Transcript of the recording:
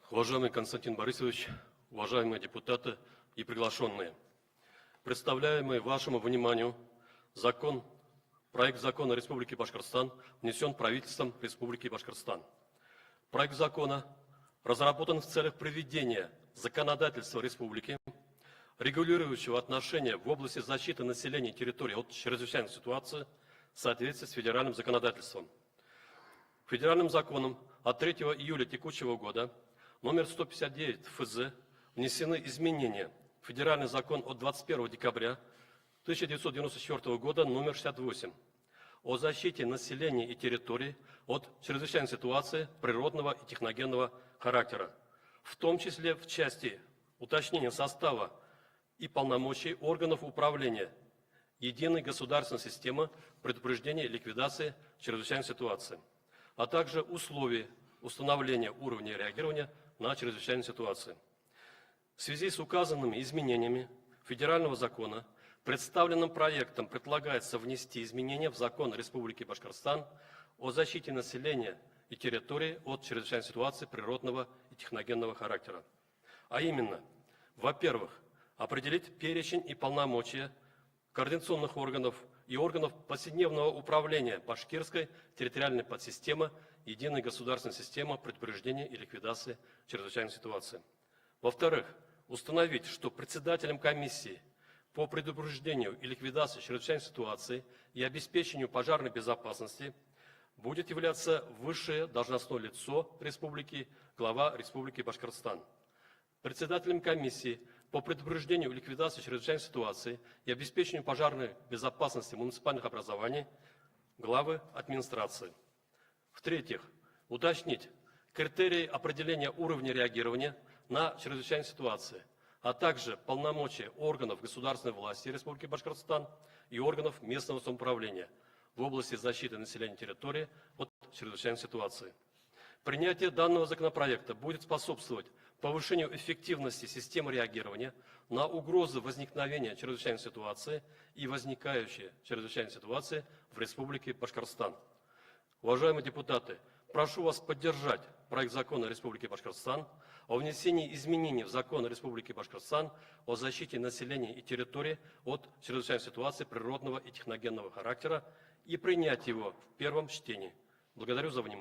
Уважаемый Константин Борисович, уважаемые депутаты и приглашенные, представляемый вашему вниманию проект закона Республики Башкортостан внесен правительством Республики Башкортостан. Проект закона разработан в целях приведения законодательства республики, регулирующего отношения в области защиты населения и территории от чрезвычайной ситуации в соответствии с федеральным законодательством. Федеральным законом от 3 июля текущего года номер 159 ФЗ внесены изменения в Федеральный закон от 21 декабря 1994 года номер 68 о защите населения и территорий от чрезвычайной ситуации природного и техногенного характера, в том числе в части уточнения состава и полномочий органов управления единой государственной системы предупреждения и ликвидации чрезвычайной ситуации, а также условий установления уровня реагирования на чрезвычайные ситуации. В связи с указанными изменениями федерального закона представленным проектом предлагается внести изменения в закон Республики Башкортостан о защите населения и территории от чрезвычайной ситуации природного и техногенного характера. А именно, во-первых, определить перечень и полномочия координационных органов и органов повседневного управления Башкирской территориальной подсистемы единой государственной системы предупреждения и ликвидации чрезвычайной ситуации. Во-вторых, установить, что председателем комиссии по предупреждению и ликвидации чрезвычайной ситуации и обеспечению пожарной безопасности будет являться высшее должностное лицо республики, глава Республики Башкортостан. Председателем комиссии по предупреждению и ликвидации чрезвычайной ситуации и обеспечению пожарной безопасности муниципальных образований главы администрации. В-третьих, уточнить критерии определения уровня реагирования на чрезвычайные ситуации, а также полномочия органов государственной власти Республики Башкортостан и органов местного самоуправления в области защиты населения территории от чрезвычайной ситуации. Принятие данного законопроекта будет способствовать повышению эффективности системы реагирования на угрозы возникновения чрезвычайной ситуации и возникающие чрезвычайные ситуации в Республике Башкортостан. Уважаемые депутаты, прошу вас поддержать проект закона Республики Башкортостан о внесении изменений в закон Республики Башкортостан о защите населения и территории от чрезвычайной ситуации природного и техногенного характера и принять его в первом чтении. Благодарю за внимание.